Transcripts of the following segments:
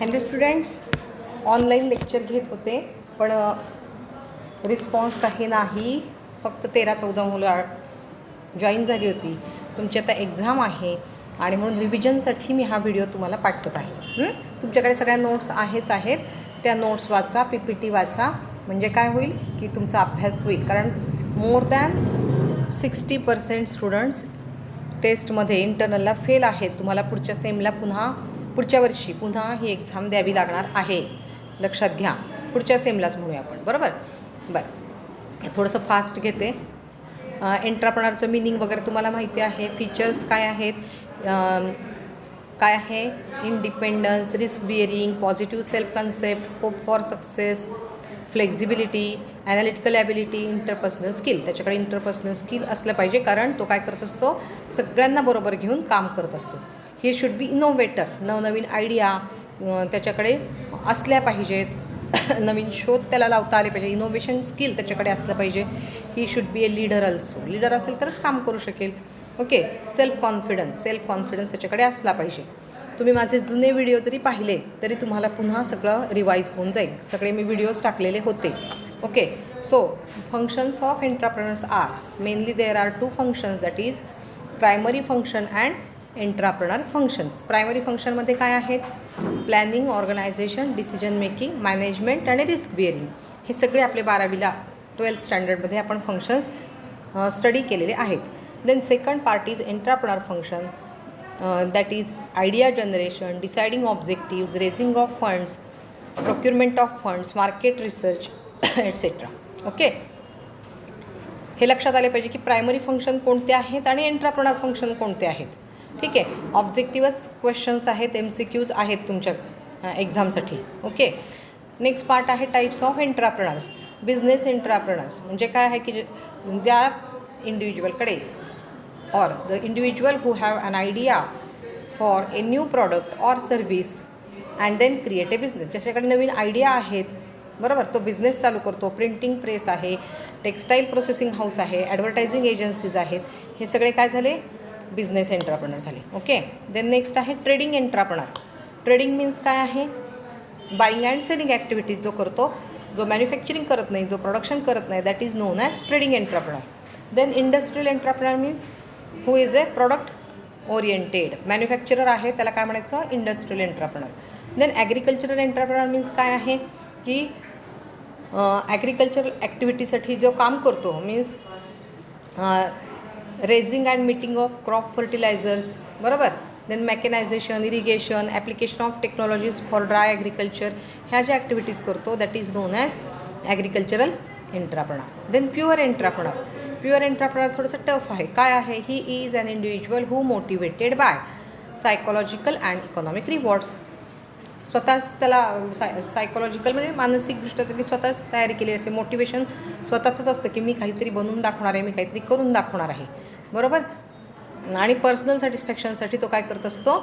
Hello students, online lecture घेत होते पण रिस्पॉन्स काही नाही. फक्त 13-14 मुलं जॉईन झाली होती. तुमची आता एक्झाम आहे आणि म्हणून रिव्हिजनसाठी मी हा व्हिडिओ तुम्हाला पाठवत आहे. तुमच्याकडे सगळ्या नोट्स आहेत. त्या नोट्स वाचा, PPT वाचा, म्हणजे काय होईल की तुमचा अभ्यास होईल. कारण मोर दॅन 60% स्टुडंट्स टेस्टमध्ये इंटरनलला फेल आहेत. तुम्हाला पुढच्या सेमला पुढच्या वर्षी पुन्हा ही एक्झाम द्यावी लागणार आहे. लक्षात घ्या. पुढच्या सेमलाच म्हणूया आपण. बरं, थोडंसं फास्ट घेते. एंट्राप्रेनरचं मिनिंग वगैरे तुम्हाला माहिती आहे. फीचर्स काय आहेत, काय आहे, independence, risk bearing, positive self concept, hope for success, flexibility, analytical ability, interpersonal skill. त्याच्याकडे इंटरपर्सनल स्किल असलं पाहिजे, कारण तो काय करत असतो, सगळ्यांना बरोबर घेऊन काम करत असतो. He should be innovator. नवनवीन आयडिया त्याच्याकडे असल्या पाहिजेत. नवीन शोध त्याला लावता आले पाहिजे. इनोव्हेशन स्किल त्याच्याकडे असलं पाहिजे. He should be a leader also. Leader असेल तरच काम करू शकेल. ओके. सेल्फ कॉन्फिडन्स त्याच्याकडे असला पाहिजे. तुम्ही माझे जुने व्हिडिओ जरी पाहिले तरी तुम्हाला पुन्हा सगळं रिवाईज होऊन जाईल. सगळे मी व्हिडिओज टाकलेले होते. Okay. So functions of entrepreneurs are mainly there are 2 functions, that is primary function and entrepreneur functions. Primary फंक्शनमध्ये काय आहेत, planning, organisation, decision making, management आणि रिस्क बिअरिंग. हे सगळे आपले 12वीला 12th स्टँडर्डमध्ये आपण फंक्शन्स स्टडी केलेले आहेत. Then second part is entrepreneur function, that is idea generation, deciding objectives, raising of funds, procurement of funds, market research etcetera. Okay. हे लक्षात आले पाहिजे की प्रायमरी फंक्शन कोणते आहेत आणि एंट्राप्रेनर फंक्शन कोणते आहेत. ठीक आहे. ऑब्जेक्टिव्हच क्वेश्चन्स आहेत, MCQs आहेत तुमच्या एक्झामसाठी. ओके. नेक्स्ट पार्ट आहे टाईप्स ऑफ एंट्राप्रेनर्स. बिझनेस एंट्राप्रेनर्स म्हणजे काय आहे की ज्या इंडिव्हिज्युअलकडे or the individual who have an idea for a new product or service and then create a business. ज्याच्याकडे नवीन आयडिया आहेत, बरोबर, तो बिझनेस चालू करतो. प्रिंटिंग प्रेस आहे, टेक्स्टाईल प्रोसेसिंग हाऊस आहे, ॲडव्हर्टायझिंग एजन्सीज आहेत. हे सगळे काय झाले, बिझनेस एंट्राप्रेनर झाले. ओके. देन नेक्स्ट आहे ट्रेडिंग एंट्राप्रेनर. ट्रेडिंग मीन्स काय आहे, बाईंग अँड सेलिंग ॲक्टिव्हिटीज जो करतो, जो मॅन्युफॅक्चरिंग करत नाही, जो प्रोडक्शन करत नाही, that is known as trading entrepreneur. Then industrial entrepreneur means who is a product oriented. Manufacturer आहे, त्याला काय म्हणायचं, industrial entrepreneur. Then agricultural entrepreneur means काय आहे की ॲग्रिकल्चरल ॲक्टिव्हिटीसाठी जो काम करतो, means raising and meeting of crop fertilisers, बरोबर. Then mechanisation, irrigation, application of technologies for dry agriculture, ह्या ज्या ॲक्टिव्हिटीज करतो, that is known as agricultural entrepreneur. Then pure entrepreneur. Pure एंट्राप्रेनर थोडंसं टफ आहे. काय आहे, he is an individual who motivated by psychological and economic rewards. स्वतःच त्याला psychological म्हणजे मानसिकदृष्ट्या त्यांनी स्वतःच तयारी केली असते. मोटिवेशन स्वतःचंच असतं की मी काहीतरी बनवून दाखवणार आहे, मी काहीतरी करून दाखवणार आहे, बरोबर. आणि पर्सनल सॅटिस्फॅक्शनसाठी तो काय करत असतो,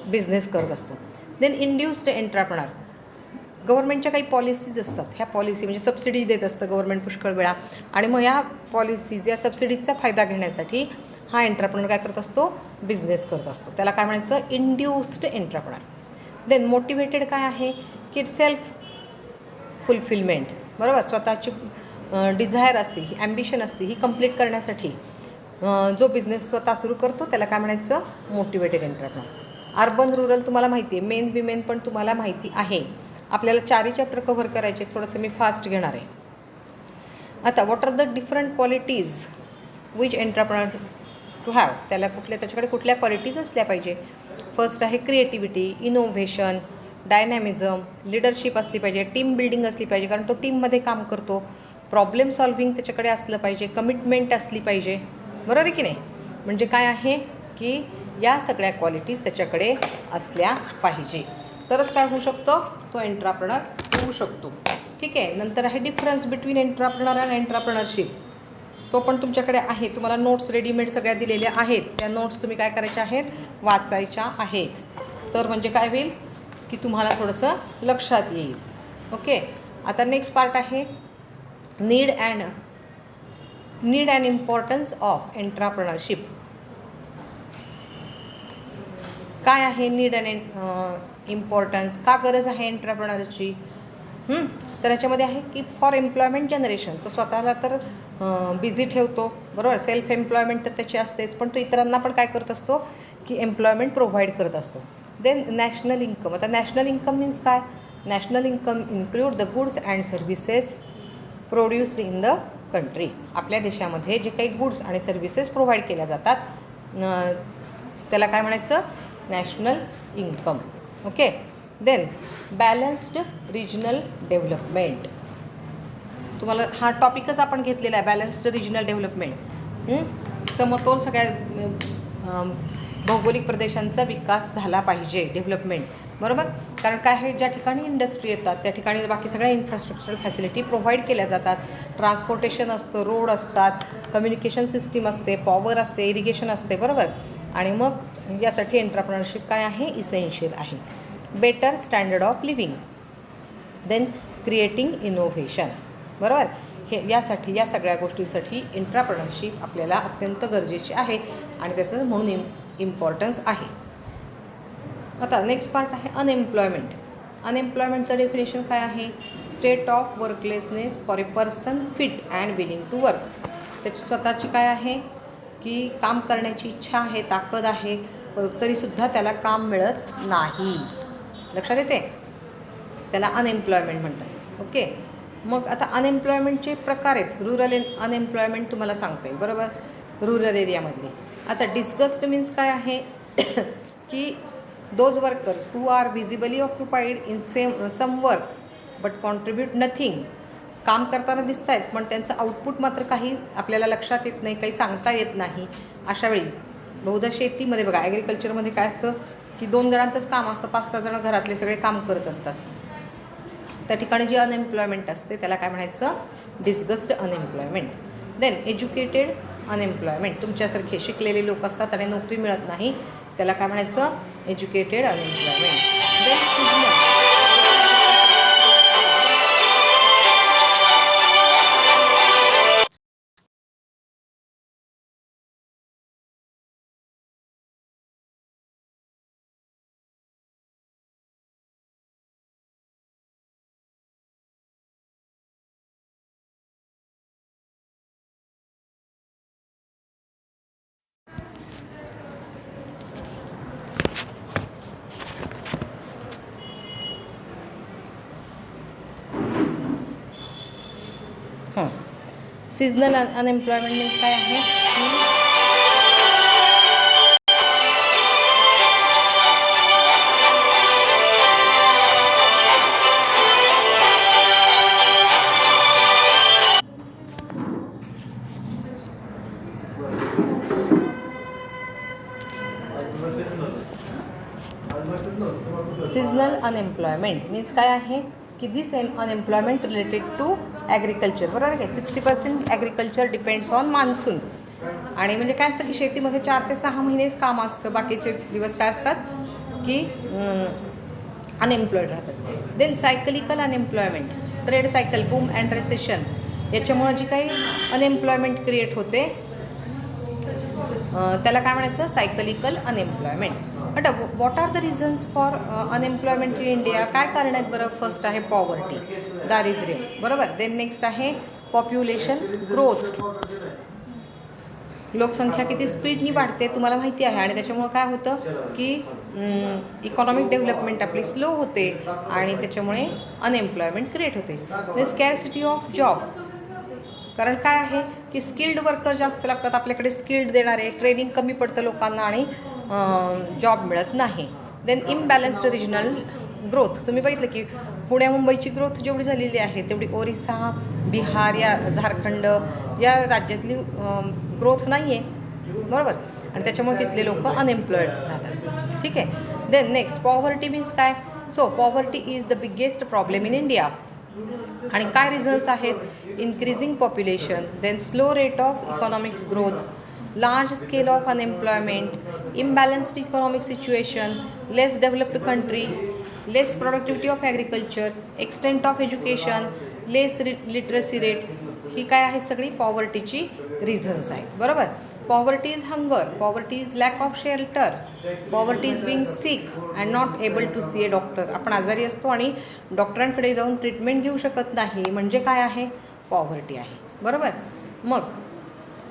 बिझनेस करत असतो. Then induced entrepreneur. गव्हर्नमेंटच्या काही पॉलिसीज असतात, ह्या पॉलिसी म्हणजे सबसिडी देत असतं गव्हर्नमेंट पुष्कळ वेळा, आणि मग या पॉलिसीज, या सबसिडीजचा फायदा घेण्यासाठी हा एंट्राप्रेनर काय करत असतो, बिझनेस करत असतो. त्याला काय म्हणायचं, इंड्युस्ड एंट्राप्रेनर. देन मोटिवेटेड काय आहे की सेल्फ फुलफिलमेंट, बरोबर. स्वतःची डिझायर असते, ही ॲम्बिशन असते, ही कंप्लीट करण्यासाठी जो बिझनेस स्वतः सुरू करतो त्याला काय म्हणायचं, मोटिवेटेड एंट्राप्रेनर. अर्बन रुरल तुम्हाला माहिती आहे, मेन विमेन पण तुम्हाला माहिती आहे. आपल्याला 4 चॅप्टर कव्हर करायचे, थोडंसं मी फास्ट घेणार आहे. आता what are the different qualities which entrepreneur to have. त्याच्याकडे कुठल्या क्वालिटीज असल्या पाहिजे. फर्स्ट आहे क्रिएटिव्हिटी, इनोव्हेशन, डायनॅमिझम, लिडरशिप असली पाहिजे, टीम बिल्डिंग असली पाहिजे, कारण तो टीममध्ये काम करतो. प्रॉब्लेम सॉल्व्हिंग त्याच्याकडे असलं पाहिजे, कमिटमेंट असली पाहिजे, बरोबर आहे की नाही. म्हणजे काय आहे की या सगळ्या क्वालिटीज त्याच्याकडे असल्या पाहिजे, तरच काय होऊ शकतो, तो एंट्राप्रेनर होऊ शकतो. ठीक आहे. नंतर आहे डिफरन्स बिटवीन एंट्राप्रेनर अँड एंट्राप्रेनरशिप. तो पण तुमच्याकडे आहे. तुम्हाला नोट्स रेडीमेड सगळ्या दिलेल्या आहेत. त्या नोट्स तुम्ही काय करायच्या आहेत, वाचायच्या आहेत. तर म्हणजे काय होईल की तुम्हाला थोडंसं लक्षात येईल. ओके. आता नेक्स्ट पार्ट आहे नीड अँड इम्पॉर्टन्स ऑफ एंट्राप्रेनरशिप. काय आहे नीड अँड इम्पॉर्टन्स, का गरज आहे एंटरप्रेनरची. तर याच्यामध्ये आहे की फॉर एम्प्लॉयमेंट जनरेशन, तो स्वतःला तर बिझी ठेवतो, बरोबर. सेल्फ एम्प्लॉयमेंट तर त्याची असतेच, पण तो इतरांना पण काय करत असतो की एम्प्लॉयमेंट प्रोव्हाइड करत असतो. Then national income. आता नॅशनल इन्कम मीन्स काय. National income include the goods and services produced in the country. आपल्या देशामध्ये जे काही गुड्स आणि सर्व्हिसेस प्रोव्हाइड केल्या जातात त्याला काय म्हणायचं, national income. Okay. Then balanced regional development. तुम्हाला हा टॉपिकच आपण घेतलेला आहे, बॅलन्स्ड रिजनल डेव्हलपमेंट. समतोल सगळ्या भौगोलिक प्रदेशांचा विकास झाला पाहिजे, डेव्हलपमेंट, बरोबर. कारण काय आहे, ज्या ठिकाणी इंडस्ट्री येतात त्या ठिकाणी बाकी सगळ्या इन्फ्रास्ट्रक्चर फॅसिलिटी प्रोव्हाइड केल्या जातात. ट्रान्सपोर्टेशन असतं, रोड असतात, कम्युनिकेशन सिस्टीम असते, पॉवर असते, इरिगेशन असते, बरोबर. आणि मग यासाठी एंटरप्रेनरशिप काय आहे, इसेन्शियल आहे. Better standard of living. Then creating innovation, बरोबर. यासाठी या सगळ्या गोष्टींसाठी एंटरप्रेनरशिप आपल्याला अत्यंत गरजेची आहे आणि त्याचं म्हणून इम्पॉर्टन्स आहे. आता नेक्स्ट पार्ट आहे अनएम्प्लॉयमेंट. अनएम्प्लॉयमेंटचं डेफिनेशन काय आहे, state of worklessness for a person fit and willing to work. त्याची स्वतःची काय आहे की काम करण्याची इच्छा आहे, ताकद आहे, तरीसुद्धा त्याला काम मिळत नाही. लक्षात येते, त्याला अनएम्प्लॉयमेंट म्हणतात. ओके. मग आता अनएम्प्लॉयमेंटचे प्रकार आहेत. रुरल अनएम्प्लॉयमेंट तुम्हाला सांगते, बरोबर, रुरल एरियामधली. आता डिस्गस्ट मीन्स काय आहे की those workers who are visibly occupied in some work but contribute nothing. काम करताना दिसत आहेत पण त्यांचं आउटपुट मात्र काही आपल्याला लक्षात येत नाही, काही सांगता येत नाही. अशावेळी बहुधा शेतीमध्ये बघा, ॲग्रिकल्चरमध्ये काय असतं की 2 जणांचंच काम असतं, 5-6 जण घरातले सगळे काम करत असतात. त्या ठिकाणी जी अनएम्प्लॉयमेंट असते त्याला काय म्हणायचं, disguised unemployment. Then educated unemployment. तुमच्यासारखे शिकलेले लोक असतात आणि नोकरी मिळत नाही, त्याला काय म्हणायचं, educated unemployment. Then seasonal. Seasonal unemployment means काय आहे की सीजनल अनएम्प्लॉयमेंट मीन्स काय आहे की this unemployment related to agriculture, बरोबर आहे. 60% ॲग्रिकल्चर डिपेंड्स ऑन मान्सून. आणि म्हणजे काय असतं की शेतीमध्ये 4 ते 6 महिनेच काम असतं, बाकीचे दिवस काय असतात की अनएम्प्लॉईड राहतात. Then cyclical unemployment, trade cycle, boom and recession. याच्यामुळं जी काही अनएम्प्लॉयमेंट क्रिएट होते त्याला काय म्हणायचं, cyclical unemployment. But what are the reasons for unemployment in India. काय कारण आहेत बरं. फर्स्ट आहे पॉवर्टी, दारिद्र्य, बरोबर. देन नेक्स्ट आहे पॉप्युलेशन ग्रोथ. लोकसंख्या किती स्पीडनी वाढते तुम्हाला माहिती आहे आणि त्याच्यामुळं काय होतं की इकॉनॉमिक डेव्हलपमेंट आपली स्लो होते आणि त्याच्यामुळे अनएम्प्लॉयमेंट क्रिएट होते. The scarcity of job. कारण काय आहे की स्किल्ड वर्कर जास्त लागतात आपल्याकडे, स्किल्ड देणारे, ट्रेनिंग कमी पडतं लोकांना आणि जॉब मिळत नाही. Then imbalanced regional growth. तुम्ही बघितलं की पुण्या मुंबईची ग्रोथ जेवढी झालेली आहे तेवढी ओरिसा, बिहार या झारखंड या राज्यातली ग्रोथ नाही आहे, बरोबर. आणि त्याच्यामुळे तिथले लोक अनएम्प्लॉईड राहतात. ठीक आहे. देन नेक्स्ट पॉवर्टी मीन्स काय. So poverty is the biggest problem in India. आणि काय रिझन्स आहेत, increasing population, then slow rate of economic growth, large scale of unemployment, imbalanced economic situation, less developed country, less productivity of agriculture, extent of education, less literacy rate. ही काय आहे सगळी पॉवर्टीची reasons आहेत, बरोबर. Poverty is hunger, poverty is lack of shelter, poverty is being sick and not able to see a doctor. आपण आजारी असतो आणि डॉक्टरांकडे जाऊन ट्रीटमेंट घेऊ शकत नाही, म्हणजे काय आहे? पॉवर्टी आहे. बरोबर. मग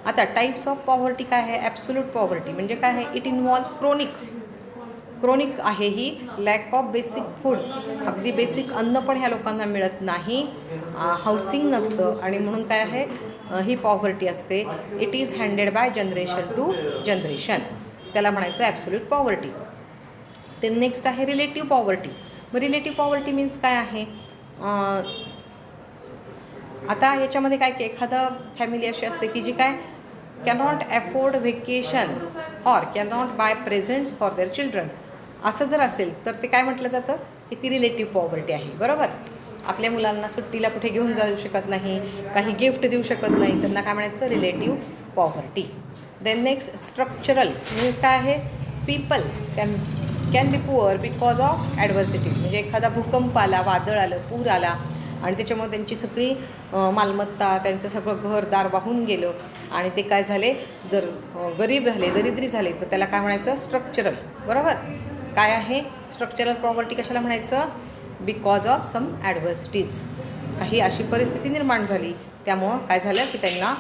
आता टाईप्स ऑफ पॉवर्टी काय आहे? ॲब्सोल्यूट पॉवर्टी म्हणजे काय आहे? इट इन्व्हॉल्व्स क्रोनिक आहे ही. लॅक ऑफ बेसिक फूड, अगदी बेसिक अन्न पण ह्या लोकांना मिळत नाही, हाऊसिंग नसतं आणि म्हणून काय आहे? ही पॉवर्टी असते. It is handed by generation to generation, त्याला म्हणायचं ॲब्सोल्यूट पॉवर्टी. ते नेक्स्ट आहे रिलेटिव्ह पॉवर्टी. मग रिलेटिव्ह पॉवर्टी मीन्स काय आहे? आता याच्यामध्ये काय की एखादा फॅमिली अशी असते की जी काय cannot afford vacation or cannot buy presents for their children, असं जर असेल तर ते काय म्हटलं जातं की ती रिलेटिव्ह पॉवर्टी आहे. बरोबर. आपल्या मुलांना सुट्टीला कुठे घेऊन जाऊ शकत नाही, काही गिफ्ट देऊ शकत नाही, त्यांना काय म्हणायचं? Relative poverty. Then next structural means काय आहे? People can be poor because of adversities, म्हणजे एखादा भूकंप आला, वादळ आलं, पूर आला आणि त्याच्यामुळे त्यांची सगळी मालमत्ता, त्यांचं सगळं घरदार वाहून गेलं आणि ते काय झाले? जर गरीब झाले, दरिद्री झाले, तर त्याला काय म्हणायचं? स्ट्रक्चरल. बरोबर. काय आहे स्ट्रक्चरल पॉवर्टी? कशाला म्हणायचं? बिकॉज ऑफ सम ॲडव्हर्सिटीज, काही अशी परिस्थिती निर्माण झाली त्यामुळं काय झालं की त्यांना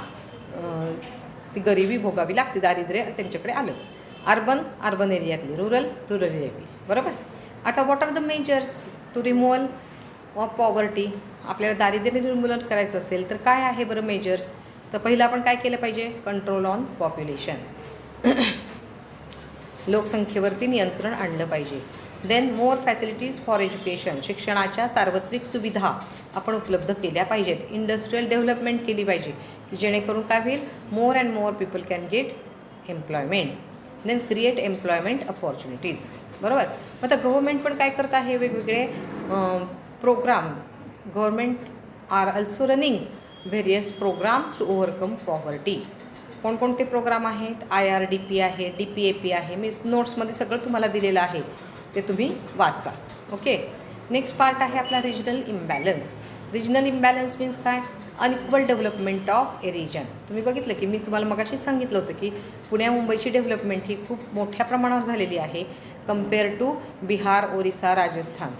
ती गरिबी भोगावी लागते, दारिद्र्य त्यांच्याकडे आलं. अर्बन एरियातली, रुरल एरियातली. बरोबर. आता what are the measures to removal of poverty? आपल्याला दारिद्र्य निर्मूलन करायचं असेल तर काय आहे बरं मेजर्स? तर पहिलं आपण काय केलं पाहिजे? कंट्रोल ऑन पॉप्युलेशन, लोकसंख्येवरती नियंत्रण आणलं पाहिजे. Then more facilities for education, शिक्षणाच्या सार्वत्रिक सुविधा आपण उपलब्ध केल्या पाहिजेत. इंडस्ट्रियल डेव्हलपमेंट केली पाहिजे की जेणेकरून काय होईल? More and more people can get employment. Then create employment opportunities. बरोबर. मग आता गव्हर्मेंट पण काय करत आहे? वेगवेगळे program. Government are also running various programs to overcome poverty. कोणकोणते प्रोग्राम आहेत? IRDP आहे, DPAP आहे. मी नोट्समध्ये सगळं तुम्हाला दिलेलं आहे, ते तुम्ही वाचा. ओके. नेक्स्ट पार्ट आहे आपला regional imbalance. Regional imbalance means काय? Unequal development of a region. तुम्ही बघितलं की मी तुम्हाला मगाशी सांगितलं होतं की पुण्या मुंबईची डेव्हलपमेंट ही खूप मोठ्या प्रमाणावर झालेली आहे कम्पेअर टू बिहार, ओरिसा, राजस्थान.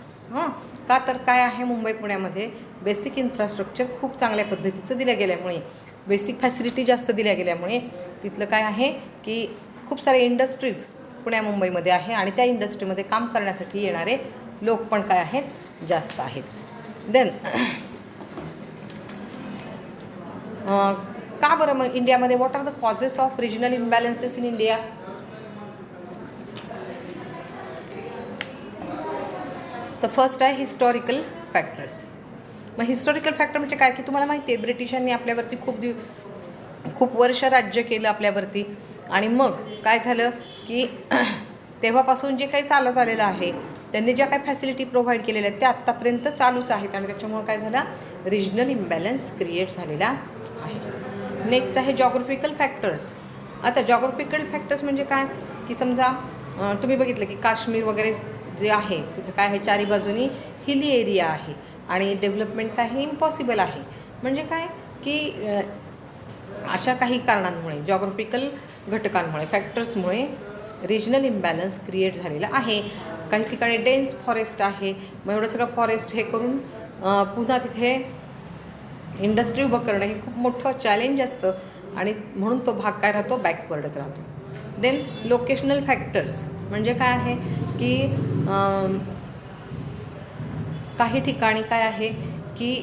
का तर काय आहे? मुंबई पुण्यामध्ये बेसिक इन्फ्रास्ट्रक्चर खूप चांगल्या पद्धतीचं दिल्या गेल्यामुळे, बेसिक फॅसिलिटी जास्त दिल्या गेल्यामुळे तिथलं काय आहे की खूप सारे इंडस्ट्रीज पुण्या मुंबईमध्ये आहे आणि त्या इंडस्ट्रीमध्ये काम करण्यासाठी येणारे लोक पण काय आहेत? जास्त आहेत. देन का बरं मग इंडियामध्ये what are the causes of regional imbalances in India? तर फर्स्ट आहे हिस्टॉरिकल फॅक्टर्स. मग हिस्टॉरिकल फॅक्टर म्हणजे काय की तुम्हाला माहिती आहे ब्रिटिशांनी आपल्यावरती खूप वर्ष राज्य केलं आपल्यावरती आणि मग काय झालं की तेव्हापासून जे काही चालत आलेलं आहे, त्यांनी ज्या काही फॅसिलिटी प्रोव्हाइड केलेल्या आहेत त्या आत्तापर्यंत चालूच आहेत आणि त्याच्यामुळं काय झालं? रिजनल इम्बॅलन्स क्रिएट झालेला आहे. नेक्स्ट आहे जॉग्राफिकल फॅक्टर्स. आता जॉग्राफिकल फॅक्टर्स म्हणजे काय की समजा तुम्ही बघितलं की काश्मीर वगैरे जे आहे तिथं काय आहे? चारी बाजूनी हिली एरिया आहे आणि डेव्हलपमेंट काय आहे? इम्पॉसिबल आहे. म्हणजे काय की अशा काही कारणांमुळे, जॉग्राफिकल घटकांमुळे, फॅक्टर्समुळे रिजनल इम्बॅलन्स क्रिएट झालेला आहे. काही ठिकाणी डेन्स फॉरेस्ट आहे, मग एवढं सगळं फॉरेस्ट हे करून पुन्हा तिथे इंडस्ट्री उभं करणं हे खूप मोठं चॅलेंज असतं आणि म्हणून तो भाग काय राहतो? बॅकवर्डच राहतो. देन लोकेशनल फॅक्टर्स म्हणजे काय आहे की काही ठिकाणी काय आहे की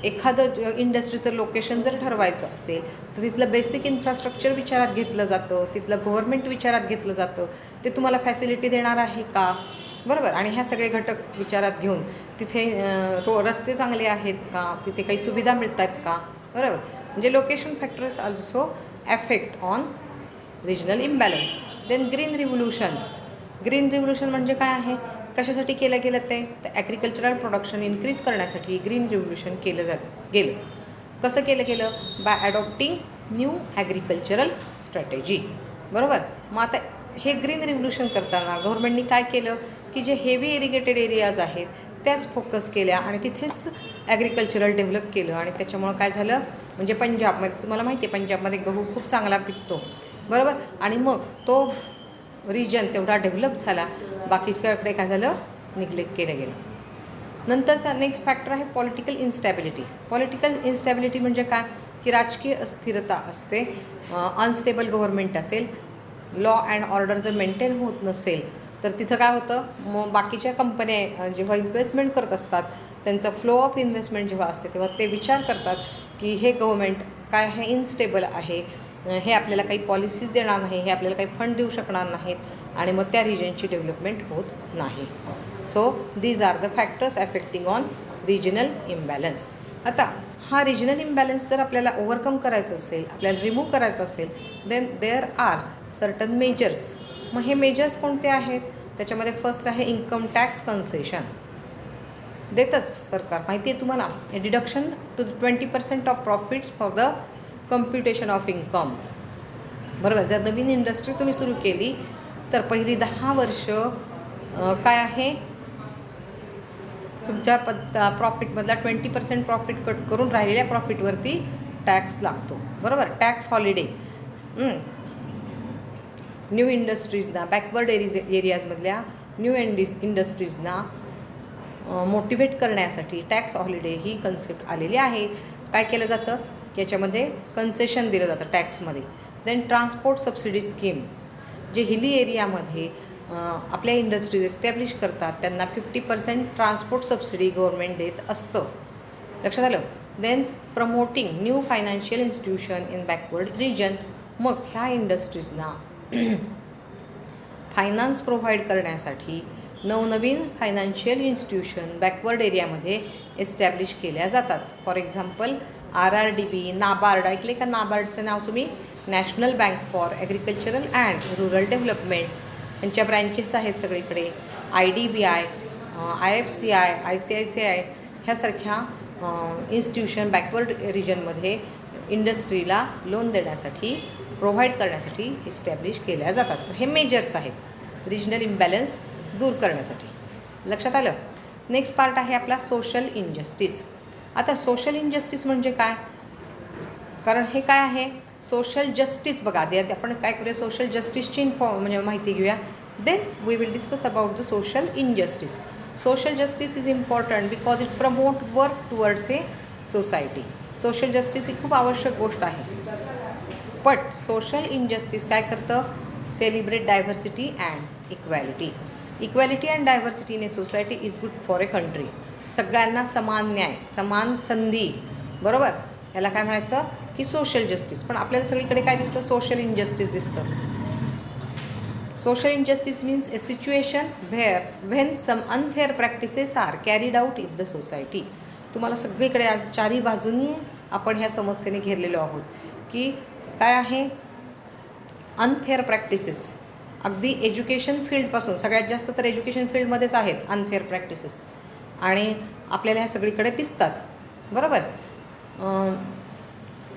एखादं इंडस्ट्रीचं लोकेशन जर ठरवायचं असेल तर तिथलं बेसिक इन्फ्रास्ट्रक्चर विचारात घेतलं जातं, तिथलं गव्हर्मेंट विचारात घेतलं जातं, ते तुम्हाला फॅसिलिटी देणार आहे का? बरोबर. आणि ह्या सगळे घटक विचारात घेऊन तिथे रस्ते चांगले आहेत का? तिथे काही सुविधा मिळत आहेत का? बरोबर. म्हणजे location factors also affect on regional imbalance. Then green revolution. Green revolution म्हणजे काय आहे? कशासाठी केलं गेलं ते? तर ॲग्रिकल्चरल प्रोडक्शन इन्क्रीज करण्यासाठी ग्रीन रिव्होल्यूशन केलं गेलं. कसं केलं गेलं? By adopting new agricultural strategy. बरोबर. मग आता हे ग्रीन रिव्होल्यूशन करताना गव्हर्मेंटनी काय केलं की जे हेवी इरिगेटेड एरियाज आहेत त्याच फोकस केल्या आणि तिथेच ॲग्रिकल्चरल डेव्हलप केलं आणि त्याच्यामुळं काय झालं? म्हणजे पंजाबमध्ये तुम्हाला माहिती आहे पंजाबमध्ये गहू खूप चांगला पिकतो, बरोबर. आणि मग तो रिजन तेवढा डेव्हलप झाला, बाकीच्याकडे काय झालं, निग्लेक्ट केलं गेलं. नंतरचा नेक्स्ट फॅक्टर आहे पॉलिटिकल इन्स्टॅबिलिटी. पॉलिटिकल इन्स्टॅबिलिटी म्हणजे काय, की राजकीय अस्थिरता असते, अनस्टेबल गव्हर्नमेंट असेल, लॉ अँड ऑर्डर जर मेंटेन होत नसेल तर तिथं काय होतं, मग बाकीच्या कंपन्या जेव्हा इन्व्हेस्टमेंट करत असतात, त्यांचा फ्लो ऑफ इन्व्हेस्टमेंट जेव्हा असते तेव्हा ते विचार करतात की हे गव्हर्मेंट काय आहे, इनस्टेबल आहे, हे आपल्याला काही पॉलिसीज देणार नाही, हे आपल्याला काही फंड देऊ शकणार नाहीत, आणि मग त्या रिजनची डेव्हलपमेंट होत नाही. So these are the factors affecting on regional imbalance. आता हा रिजनल इम्बॅलन्स जर आपल्याला ओव्हरकम करायचं असेल, आपल्याला रिमूव्ह करायचं असेल, then there are certain measures. मग हे मेजर्स कोणते आहेत, त्याच्यामध्ये फर्स्ट आहे इन्कम टॅक्स कन्सेशन. देतच सरकार, माहिती आहे तुम्हाला, deduction to 20% of profits for the computation of income, बरोबर. जर नवीन इंडस्ट्री तुम्ही सुरू केली तर पहिली 10 वर्ष काय आहे, तुमच्या प्रॉफिटमधला 20% प्रॉफिट कट करून राहिलेल्या प्रॉफिटवरती टॅक्स लागतो, बरोबर. Tax holiday. न्यू इंडस्ट्रीजना, बॅकवर्ड एरियाजमधल्या न्यू इंडस्ट्रीजना मोटिवेट करण्यासाठी टॅक्स हॉलिडे ही कन्सेप्ट आलेली आहे. काय केलं जातं, की याच्यामध्ये कन्सेशन दिलं जातं टॅक्समध्ये. देन ट्रान्सपोर्ट सबसिडी स्कीम, जे हिली एरियामध्ये आपल्या इंडस्ट्रीज एस्टॅब्लिश करतात त्यांना 50% ट्रान्सपोर्ट सबसिडी गव्हर्नमेंट देत असतं, लक्षात आलं. Then promoting new financial institution in backward region. मग ह्या इंडस्ट्रीजना फायनान्स प्रोव्हाइड करण्यासाठी नवनवीन फायनान्शियल इन्स्टिट्यूशन बॅकवर्ड एरियामध्ये एस्टॅब्लिश केल्या जातात. फॉर एक्झाम्पल RRDB, नाबार्ड, ऐकले का नाबार्डचं नाव तुम्ही, national bank for agricultural and rural development. यांच्या ब्रँचेस आहेत सगळीकडे. IDBI, IFCI, ICICI ह्यासारख्या इन्स्टिट्यूशन बॅकवर्ड रिजनमध्ये इंडस्ट्रीला लोन देण्यासाठी, प्रोव्हाइड करण्यासाठी इस्टॅब्लिश केल्या जातात. तर हे मेजर्स आहेत रिजनल इम्बॅलन्स दूर करण्यासाठी, लक्षात आलं. नेक्स्ट पार्ट आहे आपला सोशल इनजस्टिस. आता सोशल इनजस्टिस म्हणजे काय, कारण हे काय आहे, सोशल जस्टिस. बघा आधी आपण काय करूया, सोशल जस्टिसची म्हणजे माहिती घेऊया. Then we will discuss about the social injustice. Social justice is important because it promote work towards a society. Social justice ही खूप आवश्यक गोष्ट आहे. बट सोशल इनजस्टिस काय करतं, celebrate diversity and equality. Equality and diversity in a society is good for a country. सगळ्यांना समान न्याय, समान संधी, बरोबर. ह्याला काय म्हणायचं, की सोशल जस्टिस. पण आपल्याला सगळीकडे काय दिसतं, सोशल इनजस्टिस दिसतं. Social injustice means a situation when some unfair practices are carried out in the society. तुम्हाला सगळीकडे आज चारी बाजूनी आपण ह्या समस्येने घेरलेलो आहोत, की काय आहे, अनफेअर प्रॅक्टिसेस. अगदी एज्युकेशन फील्डपासून, सगळ्यात जास्त तर एज्युकेशन फील्डमध्येच आहेत अनफेअर प्रॅक्टिसेस, आणि आपल्याला ह्या सगळीकडे दिसतात, बरोबर.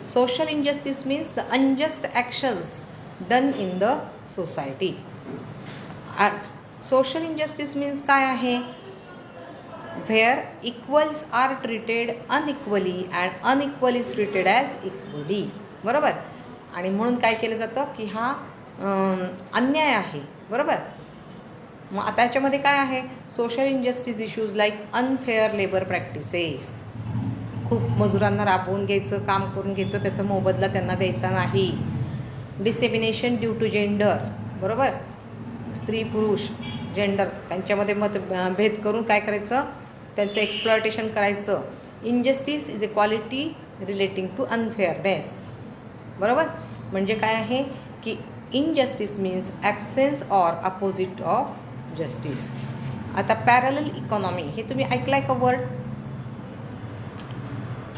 Social injustice means the unjust actions done in the society. Social injustice means काय आहे, where equals are treated unequally and unequal is treated as equally, बरोबर. आणि म्हणून काय केलं जातं, की हा अन्याय आहे, बरोबर. मग आता याच्यामध्ये काय आहे, social injustice issues like unfair labour practices. खूप मजुरांना राबवून घ्यायचं, काम करून घ्यायचं, त्याचा मोबदला त्यांना द्यायचा नाही. डिसेमिनेशन ड्यू टू जेंडर, बरोबर. स्त्री पुरुष जेंडर त्यांच्यामध्ये भेद करून काय करायचं, त्यांचं एक्सप्लॉयटेशन करायचं. Injustice is a quality relating to unfairness, बरोबर. म्हणजे काय आहे, की injustice means absence or opposite of justice. आता पॅरलल इकॉनॉमी, हे तुम्ही ऐकलाय का word.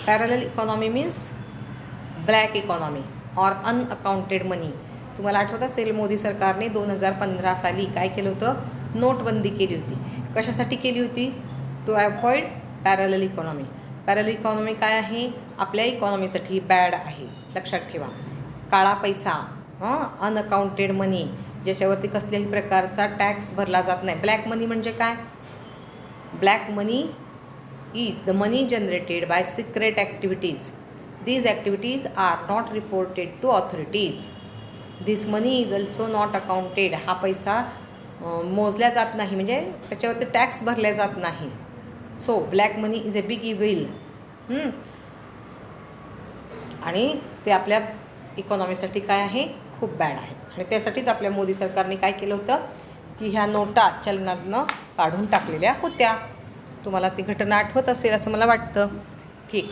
Parallel economy means black economy or unaccounted money. तुम्हाला आठवत असेल मोदी सरकारने 2015 साली काय केलं होतं, नोटबंदी केली होती. कशासाठी केली होती, to avoid parallel economy. Parallel economy काय आहे, आपल्या इकॉनॉमीसाठी बॅड आहे, लक्षात ठेवा. काळा पैसा, अनअकाउंटेड मनी, ज्याच्यावरती कसल्याही प्रकारचा टॅक्स भरला जात नाही. ब्लॅक मनी म्हणजे काय, black money is the money generated by secret activities These activities are not reported to authorities. This money is also not accounted. हा पैसा मोजल्या जात नाही, म्हणजे त्याच्यावरती टॅक्स भरल्या जात नाही. So black money is a big evil. आणि ते आपल्या इकॉनॉमीसाठी काय आहे, खूप बॅड आहे. आणि त्यासाठीच आपल्या मोदी सरकारने काय केलं होतं की ह्या नोटा चलनातनं काढून टाकलेल्या होत्या. तुम्हाला ती घटना आठवत असेल असं मला वाटतं. ठीक.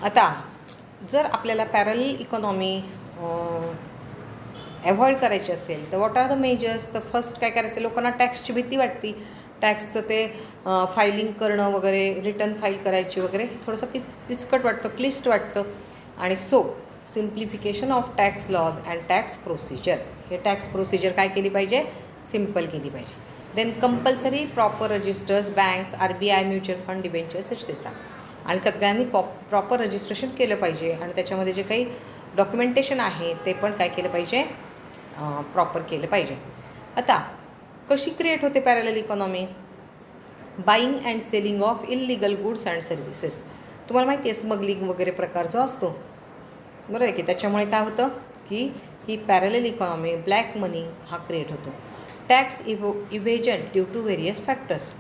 आता जर आपल्याला पॅरलल इकॉनॉमी अवॉइड करायची असेल तर व्हॉट आर द मेजर्स. तर फर्स्ट काय करायचं, लोकांना टॅक्सची भीती वाटते. टॅक्सचं ते फायलिंग करणं वगैरे, रिटर्न फाईल करायची वगैरे थोडंसं किचकट वाटतं, क्लिष्ट वाटतं. आणि so simplification of tax laws and tax procedure. हे टॅक्स प्रोसिजर काय केली पाहिजे, सिम्पल केली पाहिजे. Then compulsory proper registers, banks, RBI, mutual fund, debentures etcetera. आणि सगळ्यांनी प्रॉपर रजिस्ट्रेशन केलं पाहिजे. आणि त्याच्यामध्ये जे काही डॉक्युमेंटेशन आहे ते पण काय केलं पाहिजे, प्रॉपर केलं पाहिजे. आता कशी क्रिएट होते parallel economy. Buying and selling of illegal goods and services. तुम्हाला माहिती आहे स्मगलिंग वगैरे प्रकार जो असतो, बरोबर आहे की. त्याच्यामुळे काय होतं की ही पॅरलल इकॉनॉमी, ब्लॅक मनी हा क्रिएट होतो. Tax evasion due to various factors.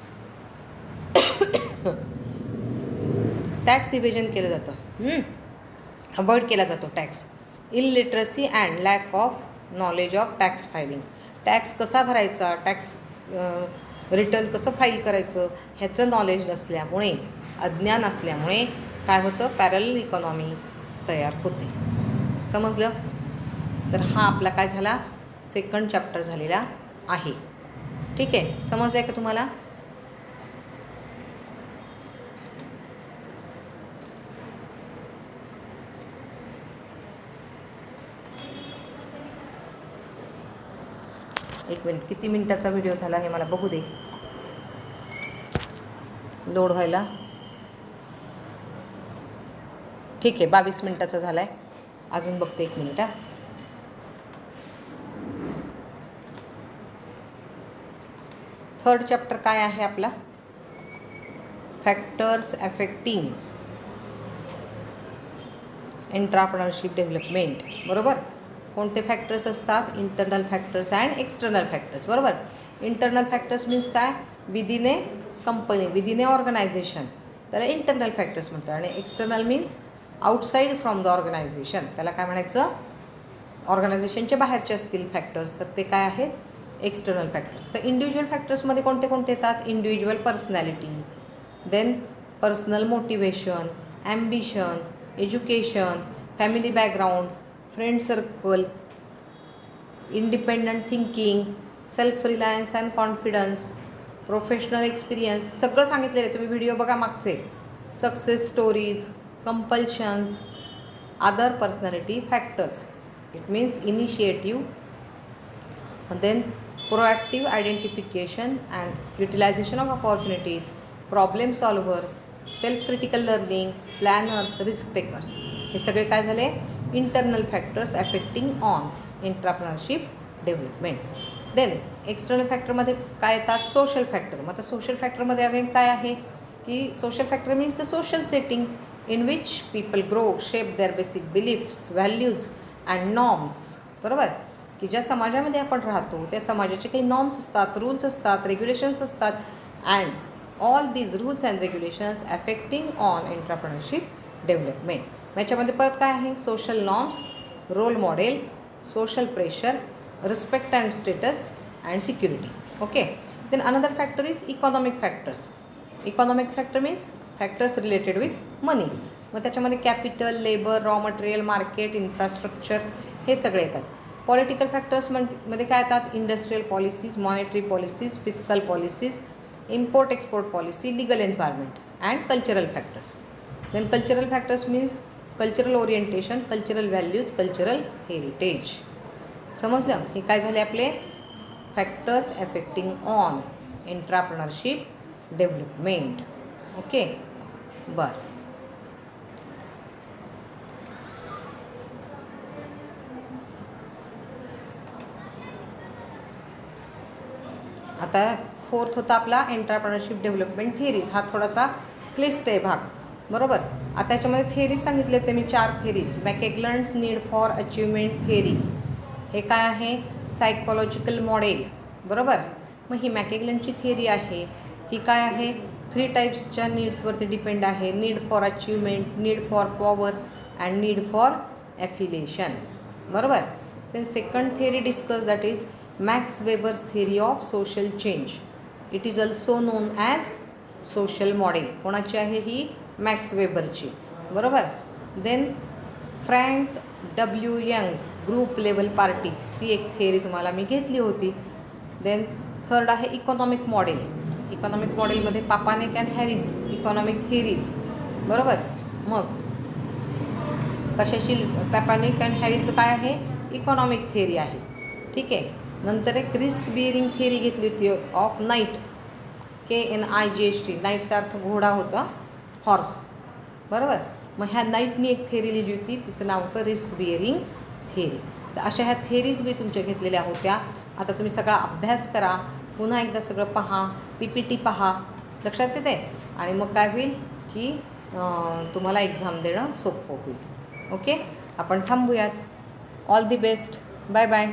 Tax evasion केलं जातं, अवॉइड केला जातो tax. Illiteracy and lack of knowledge of tax filing. Tax कसा भरायचा, टॅक्स रिटर्न कसं फाईल करायचं ह्याचं नॉलेज नसल्यामुळे, अज्ञान असल्यामुळे काय होतं, पॅरलल इकॉनॉमी तयार होते. समजलं. तर हा आपला काय झाला, सेकंड चॅप्टर झालेला आहे. ठीक आहे, समजलं आहे का तुम्हाला. एक मिनिट, किती मिनिटाचा व्हिडिओ झाला हे मला बघू दे, लोड व्हायला. ठीक आहे, 22 मिनिटाचा झाला आहे. अजून बघते, 1 मिनिट. थर्ड चॅप्टर काय आहे आपला, फॅक्टर्स अफेक्टिंग एंटरप्रेन्योरशिप डेव्हलपमेंट. बरोबर. कोणते फॅक्टर्स असतात, internal factors and external factors. बरोबर. इंटरनल फॅक्टर्स मीन्स काय, within a company, within a organization, त्याला इंटरनल फॅक्टर्स म्हणतात. आणि external means outside from the organization, त्याला काय म्हणायचं, ऑर्गनायझेशनच्या बाहेरचे असतील फॅक्टर्स तर ते काय आहेत, एक्सटर्नल फॅक्टर्स. तर इंडिव्हिज्युअल फॅक्टर्समध्ये कोणते कोणते येतात, individual personality, then personal motivation, ambition, education, family background, friend circle, independent thinking, self reliance and confidence, professional experience, सगळं सांगितलेलं आहे. तुम्ही व्हिडिओ बघा मागचे. Success stories, compulsions, other personality factors. It means initiative, then proactive identification and utilisation of opportunities, problem solver, self critical learning, planners, risk takers. हे सगळे काय झाले, internal factors affecting on entrepreneurship development. Then external फॅक्टरमध्ये काय येतात, social factor. मग आता social फॅक्टरमध्ये again काय आहे की social factor means the social setting in which people grow, shape their basic beliefs, values and norms. बरोबर. की ज्या समाजामध्ये आपण राहतो त्या समाजाचे काही नॉर्म्स असतात, रूल्स असतात, रेग्युलेशन्स असतात. And all these rules and regulations affecting on entrepreneurship development. याच्यामध्ये परत काय आहे, social norms, role model, social pressure, respect and status and security. Okay. Then another factor is economic factors. Economic factor means factors related with money. मग त्याच्यामध्ये capital, labour, raw material, market, infrastructure हे सगळे येतात. Political factors मध्ये काय येतात, industrial policies, monetary policies, fiscal policies, import export policy, legal environment and cultural factors. Then cultural factors means cultural orientation, cultural values, cultural heritage. समजलं. हे काय झाले आपले factors affecting on entrepreneurship development. Okay. बरं. आता फोर्थ होता आपला entrepreneurship development theories. हा थोडासा क्लिष्ट आहे भाग. बरोबर. आता याच्यामध्ये थेरीज सांगितले होते मी 4 theories. McClelland's need for achievement theory, हे काय आहे? सायकोलॉजिकल मॉडेल, बरोबर. मग ही मॅकॅग्लनची थेरी आहे, ही काय आहे? 3 टाईप्सच्या नीड्सवरती डिपेंड आहे. Need for achievement, need for power and need for affiliation, बरोबर. Then second theory discuss, that is Max Weber's theory of social change. It is also known as social model. कोणाची आहे ही? मॅक्स वेबरची, बरोबर. Then Frank W Young's group level parties, ती एक theory तुम्हाला मी घेतली होती. देन थर्ड आहे इकॉनॉमिक मॉडेल. इकॉनॉमिक मॉडेलमध्ये Papanek and Harris economic theories, बरोबर. मग कशाशी? पापानेक अँड हॅरिसचं काय आहे? इकॉनॉमिक थेरी आहे, ठीक आहे. नंतर एक रिस्क बिअरिंग थेरी घेतली होती ऑफ नाईट, KNIGHT. नाईटचा अर्थ घोडा होता, हॉर्स, बरोबर. मग ह्या नाईटनी एक थेरी लिहिली होती, तिचं नाव होतं रिस्क बिअरिंग थेरी. तर अशा ह्या थेरीज मी तुमच्या घेतलेल्या होत्या. आता तुम्ही सगळा अभ्यास करा, पुन्हा एकदा सगळं पहा, PPT पहा, लक्षात येते. आणि मग काय होईल की तुम्हाला एक्झाम देणं सोपं होईल. ओके, आपण थांबूयात. All the best, bye bye.